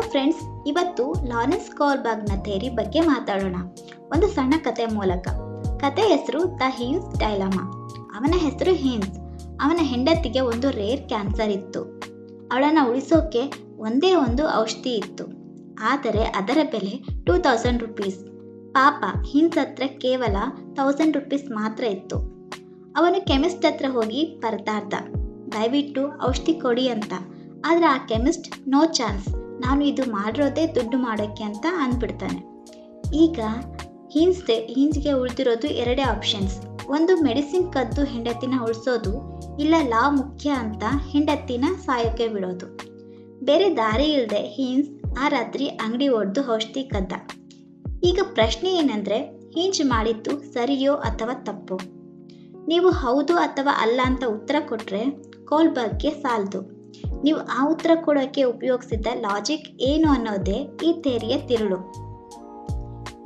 Hello friends, ಇವತ್ತು Lawrence ಕೋಲ್ಬರ್ಗ್ನ theory ಬಗ್ಗೆ ಮಾತಾಡೋಣ ಒಂದು ಸಣ್ಣ ಕತೆ ಮೂಲಕ. ಕತೆ ಹೆಸರು ದ ಹೀನ್ಸ್ ಡೈಲಮಾ. ಅವನ ಹೆಸರು ಹೀನ್ಸ್. ಅವನ ಹೆಂಡತಿಗೆ ಒಂದು ರೇರ್ ಕ್ಯಾನ್ಸರ್ ಇತ್ತು. ಅವಳನ್ನು ಉಳಿಸೋಕೆ ಒಂದೇ ಒಂದು ಔಷಧಿ ಇತ್ತು, ಆದರೆ ಅದರ ಬೆಲೆ 2000 ರುಪೀಸ್. ಪಾಪ, ಹೀನ್ಸ್ ಹತ್ರ ಕೇವಲ 1000 ರುಪೀಸ್ ಮಾತ್ರ ಇತ್ತು. ಅವನು ಕೆಮಿಸ್ಟ್ ಹತ್ರ ಹೋಗಿ ಪರದಾಡ್ದ, ದಯವಿಟ್ಟು ಔಷಧಿ ಕೊಡಿ ಅಂತ. ಆದರೆ ಆ ಕೆಮಿಸ್ಟ್ ನೋ ಚಾನ್ಸ್, ನಾನು ಇದು ಮಾಡಿರೋದೇ ದುಡ್ಡು ಮಾಡೋಕ್ಕೆ ಅಂತ ಅಂದ್ಬಿಡ್ತಾನೆ. ಈಗ ಹೀನ್ಸ್ಗೆ ಉಳಿದಿರೋದು ಎರಡೇ ಆಪ್ಷನ್ಸ್. ಒಂದು ಮೆಡಿಸಿನ್ ಕದ್ದು ಹೆಂಡತಿನ ಉಳಿಸೋದು, ಇಲ್ಲ ಲಾ ಮುಖ್ಯ ಅಂತ ಹೆಂಡತಿನ ಸಾಯೋಕೆ ಬಿಡೋದು. ಬೇರೆ ದಾರಿ ಇಲ್ಲದೆ ಹೀನ್ಸ್ ಆ ರಾತ್ರಿ ಅಂಗಡಿ ಒಡೆದು ಔಷಧಿ ಕದ್ದ. ಈಗ ಪ್ರಶ್ನೆ ಏನಂದರೆ, ಹೀನ್ಸ್ ಮಾಡಿದ್ದು ಸರಿಯೋ ಅಥವಾ ತಪ್ಪೋ? ನೀವು ಹೌದು ಅಥವಾ ಅಲ್ಲ ಅಂತ ಉತ್ತರ ಕೊಟ್ಟರೆ ಕೋಲ್ಬರ್ಗ್ಗೆ ಸಾಲದು. ನೀವು ಆ ಉತ್ತರ ಕೊಡೋಕ್ಕೆ ಉಪಯೋಗಿಸಿದ ಲಾಜಿಕ್ ಏನು ಅನ್ನೋದೇ ಈ ಥಿಯರಿಯ ತಿರುಳು.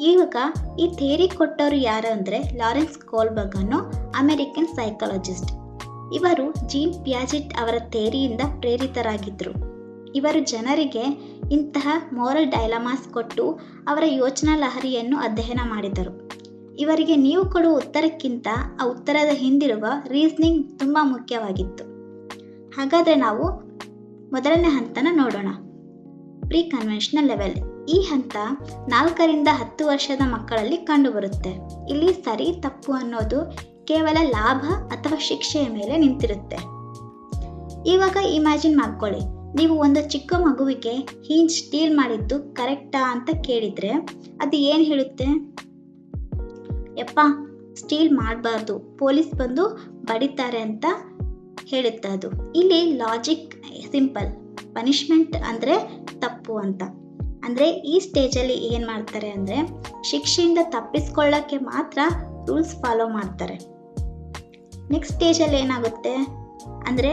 ಇವಾಗ ಈ ಥಿಯರಿ ಕೊಟ್ಟವರು ಯಾರು ಅಂದರೆ ಲಾರೆನ್ಸ್ ಕೋಲ್ಬರ್ಗ್ ಅನ್ನೋ ಅಮೆರಿಕನ್ ಸೈಕಾಲಜಿಸ್ಟ್. ಇವರು ಜೀನ್ ಪಿಯಾಜೆಟ್ ಅವರ ಥಿಯರಿಯಿಂದ ಪ್ರೇರಿತರಾಗಿದ್ದರು. ಇವರು ಜನರಿಗೆ ಇಂತಹ ಮೋರಲ್ ಡೈಲಮಾಸ್ ಕೊಟ್ಟು ಅವರ ಯೋಚನಾ ಲಹರಿಯನ್ನು ಅಧ್ಯಯನ ಮಾಡಿದರು. ಇವರಿಗೆ ನೀವು ಕೊಡುವ ಉತ್ತರಕ್ಕಿಂತ ಆ ಉತ್ತರದ ಹಿಂದಿರುವ ರೀಸನಿಂಗ್ ತುಂಬ ಮುಖ್ಯವಾಗಿತ್ತು. ಹಾಗಾದರೆ ನಾವು ಮೊದಲನೇ ಹಂತನ ನೋಡೋಣ, ಪ್ರೀ ಕನ್ವೆನ್ಷನಲ್ ಲೆವೆಲ್. ಈ ಹಂತ 4 ರಿಂದ 10 ವರ್ಷದ ಮಕ್ಕಳಲ್ಲಿ ಕಂಡುಬರುತ್ತೆ. ಇಲ್ಲಿ ಸರಿ ತಪ್ಪು ಅನ್ನೋದು ಕೇವಲ ಲಾಭ ಅಥವಾ ಶಿಕ್ಷೆಯ ಮೇಲೆ ನಿಂತಿರುತ್ತೆ. ಇವಾಗ ಇಮ್ಯಾಜಿನ್ ಮಾಡ್ಕೊಳ್ಳಿ, ನೀವು ಒಂದು ಚಿಕ್ಕ ಮಗುವಿಗೆ ಹೀನ್ಸ್ ಸ್ಟೀಲ್ ಮಾಡಿದ್ದು ಕರೆಕ್ಟಾ ಅಂತ ಕೇಳಿದರೆ ಅದು ಏನು ಹೇಳುತ್ತೆ? ಯಪ್ಪ, ಸ್ಟೀಲ್ ಮಾಡಬಾರ್ದು, ಪೊಲೀಸ್ ಬಂದು ಬಡಿತಾರೆ ಅಂತ ಹೇಳುತ್ತೆ. ಅದು ಇಲ್ಲಿ ಲಾಜಿಕ್ ಸಿಂಪಲ್, ಪನಿಷ್ಮೆಂಟ್ ಅಂದರೆ ತಪ್ಪು ಅಂತ. ಅಂದರೆ ಈ ಸ್ಟೇಜಲ್ಲಿ ಏನು ಮಾಡ್ತಾರೆ ಅಂದರೆ ಶಿಕ್ಷೆಯಿಂದ ತಪ್ಪಿಸ್ಕೊಳ್ಳೋಕ್ಕೆ ಮಾತ್ರ ರೂಲ್ಸ್ ಫಾಲೋ ಮಾಡ್ತಾರೆ. ನೆಕ್ಸ್ಟ್ ಸ್ಟೇಜಲ್ಲಿ ಏನಾಗುತ್ತೆ ಅಂದರೆ,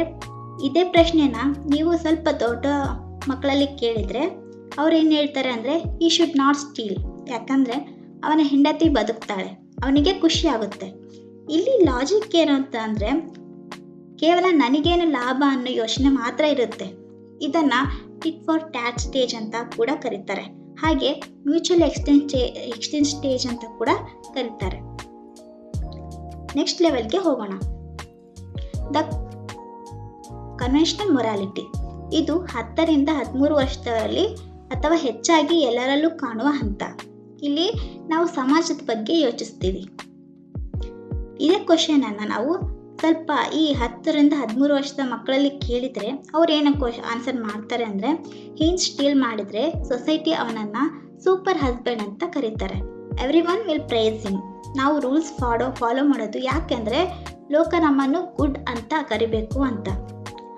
ಇದೇ ಪ್ರಶ್ನೆನ ನೀವು ಸ್ವಲ್ಪ ದೊಡ್ಡ ಮಕ್ಕಳಲ್ಲಿ ಕೇಳಿದರೆ ಅವ್ರು ಏನು ಹೇಳ್ತಾರೆ ಅಂದರೆ, ಈ ಶುಡ್ ನಾಟ್ ಸ್ಟೀಲ್, ಯಾಕಂದರೆ ಅವನ ಹೆಂಡತಿ ಬದುಕ್ತಾಳೆ, ಅವನಿಗೆ ಖುಷಿ ಆಗುತ್ತೆ. ಇಲ್ಲಿ ಲಾಜಿಕ್ ಏನು ಅಂತ ಅಂದರೆ, ಕೇವಲ ನನಗೇನು ಲಾಭ ಅನ್ನೋ ಯೋಚನೆ ಮಾತ್ರ ಇರುತ್ತೆ. ಇದನ್ನು ಟಿಟ್ ಫಾರ್ ಟ್ಯಾಟ್ ಸ್ಟೇಜ್ ಅಂತ ಕೂಡ ಕರೀತಾರೆ. ಹಾಗೆ ಮ್ಯೂಚುವಲ್ ಎಕ್ಸ್ಚೇಂಜ್ ಸ್ಟೇಜ್ ಅಂತ ಕೂಡ ಕರೀತಾರೆ. ನೆಕ್ಸ್ಟ್ ಲೆವೆಲ್ಗೆ ಹೋಗೋಣ, ದ ಕನ್ವೆನ್ಷನಲ್ ಮೊರಾಲಿಟಿ. ಇದು 10 ರಿಂದ 13 ವರ್ಷದಲ್ಲಿ ಅಥವಾ ಹೆಚ್ಚಾಗಿ ಎಲ್ಲರಲ್ಲೂ ಕಾಣುವ ಹಂತ. ಇಲ್ಲಿ ನಾವು ಸಮಾಜದ ಬಗ್ಗೆ ಯೋಚಿಸ್ತೀವಿ. ಇದೇ ಕ್ವಶನನ್ನು ನಾವು ಸ್ವಲ್ಪ ಈ 10 ರಿಂದ 13 ವರ್ಷದ ಮಕ್ಕಳಲ್ಲಿ ಕೇಳಿದರೆ ಅವ್ರು ಏನಕ್ಕೆ ಆನ್ಸರ್ ಮಾಡ್ತಾರೆ ಅಂದರೆ, ಹೀನ್ಸ್ ಸ್ಟೀಲ್ ಮಾಡಿದರೆ ಸೊಸೈಟಿ ಅವನನ್ನು ಸೂಪರ್ ಹಸ್ಬೆಂಡ್ ಅಂತ ಕರೀತಾರೆ. Every one will praise him. ನಾವು ರೂಲ್ಸ್ ಫಾಲೋ ಮಾಡೋದು ಯಾಕೆಂದರೆ ಲೋಕ ನಮ್ಮನ್ನು ಗುಡ್ ಅಂತ ಕರಿಬೇಕು ಅಂತ.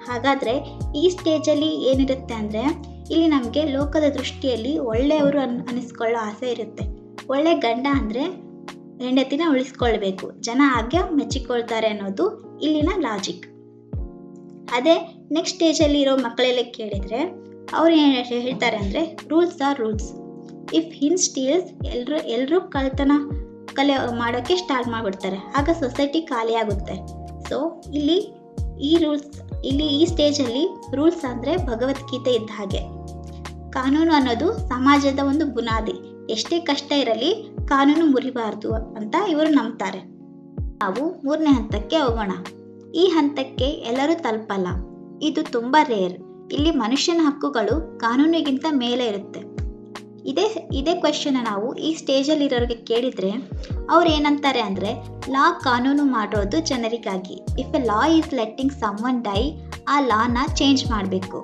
ಹಾಗಾದರೆ ಈ ಸ್ಟೇಜಲ್ಲಿ ಏನಿರುತ್ತೆ ಅಂದರೆ, ಇಲ್ಲಿ ನಮಗೆ ಲೋಕದ ದೃಷ್ಟಿಯಲ್ಲಿ ಒಳ್ಳೆಯವರು ಅನ್ನಿಸ್ಕೊಳ್ಳೋ ಆಸೆ ಇರುತ್ತೆ. ಒಳ್ಳೆ ಗಂಡ ಅಂದರೆ ಹೆಂಡತಿನ ಉಳಿಸ್ಕೊಳ್ಬೇಕು, ಜನ ಹಾಗೆ ಮೆಚ್ಚಿಕೊಳ್ತಾರೆ ಅನ್ನೋದು ಇಲ್ಲಿನ ಲಾಜಿಕ್. ಅದೇ ನೆಕ್ಸ್ಟ್ ಸ್ಟೇಜಲ್ಲಿ ಇರೋ ಮಕ್ಕಳೆಲ್ಲ ಕೇಳಿದರೆ ಅವ್ರು ಏನು ಹೇಳ್ತಾರೆ ಅಂದರೆ, rules are rules. If Heinz steals, ಎಲ್ಲರೂ ಕಲೆ ಮಾಡೋಕ್ಕೆ ಸ್ಟಾರ್ಟ್ ಮಾಡಿಬಿಡ್ತಾರೆ, ಆಗ ಸೊಸೈಟಿ ಖಾಲಿ ಆಗುತ್ತೆ. ಸೊ ಇಲ್ಲಿ ಈ ಸ್ಟೇಜಲ್ಲಿ ರೂಲ್ಸ್ ಅಂದರೆ ಭಗವದ್ಗೀತೆ ಇದ್ದ ಹಾಗೆ. ಕಾನೂನು ಅನ್ನೋದು ಸಮಾಜದ ಒಂದು ಬುನಾದಿ. ಎಷ್ಟೇ ಕಷ್ಟ ಇರಲಿ ಕಾನೂನು ಮುರಿಬಾರ್ದು ಅಂತ ಇವರು ನಂಬ್ತಾರೆ. ನಾವು 3ನೇ ಹಂತಕ್ಕೆ ಹೋಗೋಣ. ಈ ಹಂತಕ್ಕೆ ಎಲ್ಲರೂ ತಲುಪಲ್ಲ, ಇದು ತುಂಬ ರೇರ್. ಇಲ್ಲಿ ಮನುಷ್ಯನ ಹಕ್ಕುಗಳು ಕಾನೂನಿಗಿಂತ ಮೇಲೆ ಇರುತ್ತೆ. ಇದೇ ಕ್ವೆಶ್ಚನ್ ನಾವು ಈ ಸ್ಟೇಜಲ್ಲಿ ಇರೋರಿಗೆ ಕೇಳಿದರೆ ಅವ್ರು ಏನಂತಾರೆ ಅಂದರೆ, ಲಾ ಕಾನೂನು ಮಾಡೋದು ಜನರಿಗಾಗಿ. If a law is letting someone die, ಆ ಲಾನ ಚೇಂಜ್ ಮಾಡಬೇಕು.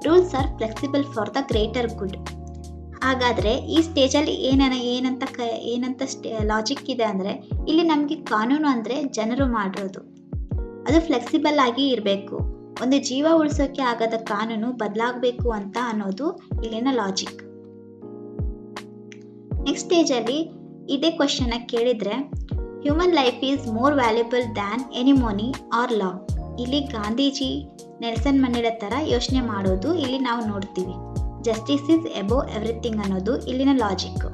Rules are flexible for the greater good. ಹಾಗಾದರೆ ಈ ಸ್ಟೇಜಲ್ಲಿ ಏನಂತ ಲಾಜಿಕ್ ಇದೆ ಅಂದರೆ, ಇಲ್ಲಿ ನಮಗೆ ಕಾನೂನು ಅಂದರೆ ಜನರು ಮಾಡಿರೋದು, ಅದು ಫ್ಲೆಕ್ಸಿಬಲ್ ಆಗಿ ಇರಬೇಕು. ಒಂದು ಜೀವ ಉಳಿಸೋಕೆ ಆಗದ ಕಾನೂನು ಬದಲಾಗಬೇಕು ಅಂತ ಅನ್ನೋದು ಇಲ್ಲಿನ ಲಾಜಿಕ್. ನೆಕ್ಸ್ಟ್ ಸ್ಟೇಜಲ್ಲಿ ಇದೇ ಕ್ವಶನ್ನ ಕೇಳಿದರೆ, human life is more valuable than any money or law. ಇಲ್ಲಿ ಗಾಂಧೀಜಿ, ನೆಲ್ಸನ್ ಮಂಡೇಲ ಥರ ಯೋಚನೆ ಮಾಡೋದು ಇಲ್ಲಿ ನಾವು ನೋಡ್ತೀವಿ. ಜಸ್ಟಿಸ್ ಈಸ್ ಎಬೋವ್ ಎವ್ರಿಥಿಂಗ್ ಅನ್ನೋದು ಇಲ್ಲಿನ ಲಾಜಿಕ್.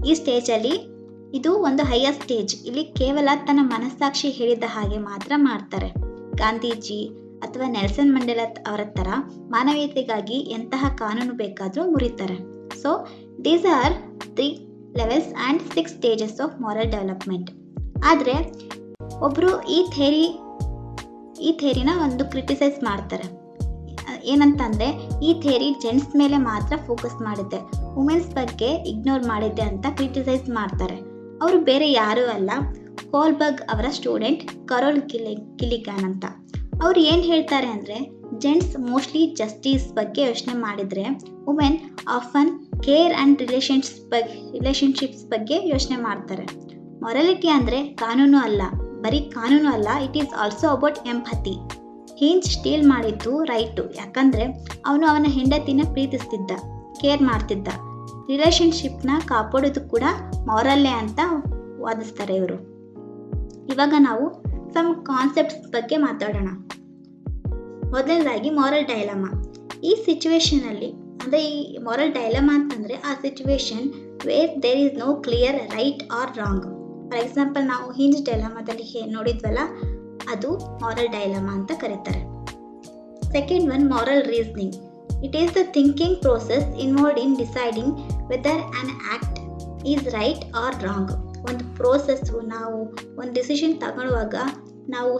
ಈ ಸ್ಟೇಜಲ್ಲಿ ಇದು ಒಂದು ಹೈಯರ್ ಸ್ಟೇಜ್. ಇಲ್ಲಿ ಕೇವಲ ತನ್ನ ಮನಸ್ಸಾಕ್ಷಿ ಹೇಳಿದ ಹಾಗೆ ಮಾತ್ರ ಮಾಡ್ತಾರೆ. ಗಾಂಧೀಜಿ ಅಥವಾ ನೆಲ್ಸನ್ ಮಂಡೇಲಾ ಅವರ ಥರ ಮಾನವೀಯತೆಗಾಗಿ ಎಂತಹ ಕಾನೂನು ಬೇಕಾದರೂ ಮುರಿತಾರೆ. So these are 3 levels and 6 stages of moral development. ಆದರೆ ಒಬ್ಬರು ಈ ಥೇರಿನ ಒಂದು ಕ್ರಿಟಿಸೈಸ್ ಮಾಡ್ತಾರೆ. ಏನಂತಂದರೆ ಈ ಥೇರಿ ಜೆಂಟ್ಸ್ ಮೇಲೆ ಮಾತ್ರ ಫೋಕಸ್ ಮಾಡಿದ್ದೆ, ವುಮೆನ್ಸ್ ಬಗ್ಗೆ ಇಗ್ನೋರ್ ಮಾಡಿದ್ದೆ ಅಂತ ಕ್ರಿಟಿಸೈಸ್ ಮಾಡ್ತಾರೆ. ಅವರು ಬೇರೆ ಯಾರೂ ಅಲ್ಲ, ಕೋಲ್ಬರ್ಗ್ ಅವರ ಸ್ಟೂಡೆಂಟ್ ಕರೋಲ್ ಗಿಲಿಗನ್ ಅಂತ. ಅವ್ರು ಏನು ಹೇಳ್ತಾರೆ ಅಂದರೆ ಜೆಂಟ್ಸ್ ಮೋಸ್ಟ್ಲಿ ಜಸ್ಟಿಸ್ ಬಗ್ಗೆ ಯೋಚನೆ ಮಾಡಿದರೆ women often care and relationships ಬಗ್ಗೆ ಯೋಚನೆ ಮಾಡ್ತಾರೆ. ಮೊರಾಲಿಟಿ ಅಂದರೆ ಕಾನೂನು ಅಲ್ಲ, ಬರೀ ಕಾನೂನು ಅಲ್ಲ, it is also about empathy. Heinz steal ಮಾಡಿದ್ದು ರೈಟು, ಯಾಕಂದರೆ ಅವನು ಅವನ ಹೆಂಡತಿನ ಪ್ರೀತಿಸ್ತಿದ್ದ, ಕೇರ್ ಮಾಡ್ತಿದ್ದ. ರಿಲೇಷನ್ಶಿಪ್ನ ಕಾಪಾಡೋದು ಕೂಡ ಮಾರಲ್ಲೇ ಅಂತ ವಾದಿಸ್ತಾರೆ ಇವರು. ಇವಾಗ ನಾವು ಸಮ್ ಕಾನ್ಸೆಪ್ಟ್ಸ್ ಬಗ್ಗೆ ಮಾತಾಡೋಣ. ಮೊದಲನೇದಾಗಿ ಮಾರಲ್ ಡೈಲಮಾ. ಈ ಸಿಚುವೇಶನಲ್ಲಿ ಅಂದರೆ ಈ ಮಾರಲ್ ಡೈಲಮಾ ಅಂತಂದರೆ ಆ situation where there is no clear right or wrong. For example ನಾವು ಹಿಂಜ್ ಡೈಲಮಾದಲ್ಲಿ ನೋಡಿದ್ವಲ್ಲ, ಅದು ಮಾರಲ್ ಡೈಲಮಾ ಅಂತ ಕರೀತಾರೆ. Second one moral reasoning. It is the thinking process involved in deciding whether an act is right or wrong. ಒಂದು process, ನಾವು ಒಂದು decision ತಗೊಳ್ಳುವಾಗ ನಾವು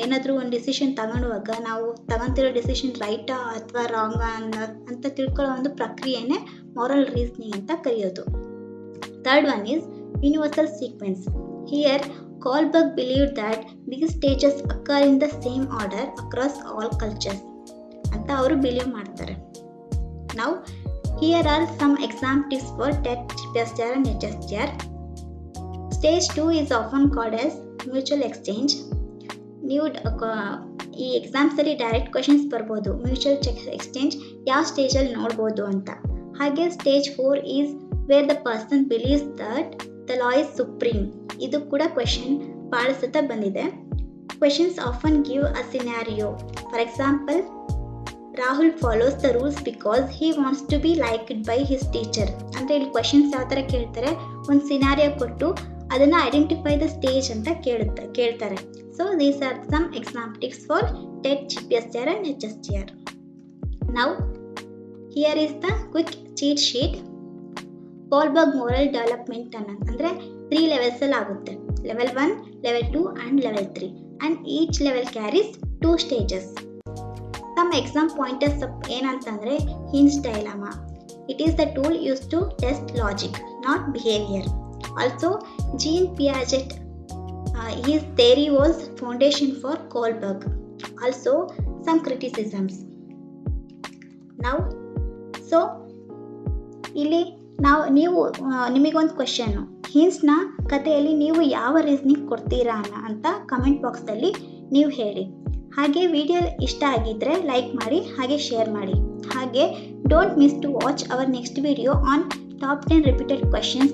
ಏನಾದರೂ ಒಂದು ಡಿಸಿಷನ್ ತಗೊಳ್ಳುವಾಗ ನಾವು ತಗೊತಿರೋ ಡಿಸಿಷನ್ ರೈಟಾ ಅಥವಾ ರಾಂಗಾ ಅಂತ ತಿಳ್ಕೊಳ್ಳೋ ಒಂದು ಪ್ರಕ್ರಿಯೆನೇ ಮಾರಲ್ ರೀಸನಿಂಗ್ ಅಂತ ಕರೆಯೋದು. Third one is universal sequence. Here Kohlberg believed that these stages occur in the same order across all cultures ಅಂತ ಅವರು ಬಿಲೀವ್ ಮಾಡ್ತಾರೆ. ನಾವು here are some examples for TET gesture and gesture. Stage 2 is often called as mutual exchange. ನೀವು ಈ ಎಕ್ಸಾಮ್ಸಲ್ಲಿ direct questions ಬರ್ಬೋದು, mutual exchange ಯಾವ ಸ್ಟೇಜಲ್ಲಿ ನೋಡ್ಬೋದು ಅಂತ. ಹಾಗೆ stage 4 is where the person believes that the law is supreme. ಇದು ಕೂಡ ಕ್ವೆಶನ್ ಭಾಳ ಸತ ಬಂದಿದೆ. Questions often give a scenario. For example, Rahul follows the rules because he wants to be liked by his teacher. ಅಂದರೆ ಇಲ್ಲಿ questions ಯಾವ ಥರ ಕೇಳ್ತಾರೆ, ಒಂದು ಸಿನಾರಿಯೋ ಕೊಟ್ಟು ಅದನ್ನು ಐಡೆಂಟಿಫೈ ದ ಸ್ಟೇಜ್ ಅಂತ ಕೇಳ್ತಾರೆ. So these are some examples for TET GPSR and HSCR. Now here is the quick cheat sheet. Kohlberg moral development ಅಂದರೆ 3 ಲೆವೆಲ್ಸಲ್ಲಿ ಆಗುತ್ತೆ. Level 1, level 2 and level 3 and each level carries 2 stages. Some exam pointers ಏನಂತಂದರೆ Heinz dilemma. It is the tool use to test logic, not behaviour. Also, Jean Piaget, his theory was foundation for Kohlberg. Also, some criticisms. Now, so ಇಲ್ಲಿ ನೀವು ನಿಮಗೊಂದು question, ಹಿಂಜ್ನ ಕಥೆಯಲ್ಲಿ ನೀವು ಯಾವ reasoning ಕೊಡ್ತೀರಾ ಅಂತ comment ಬಾಕ್ಸಲ್ಲಿ ನೀವು ಹೇಳಿ. ಹಾಗೆ ವಿಡಿಯೋ ಇಷ್ಟ ಆಗಿದ್ದರೆ ಲೈಕ್ ಮಾಡಿ, ಹಾಗೆ ಶೇರ್ ಮಾಡಿ. ಹಾಗೆ don't miss to watch our next video on top 10 repeated questions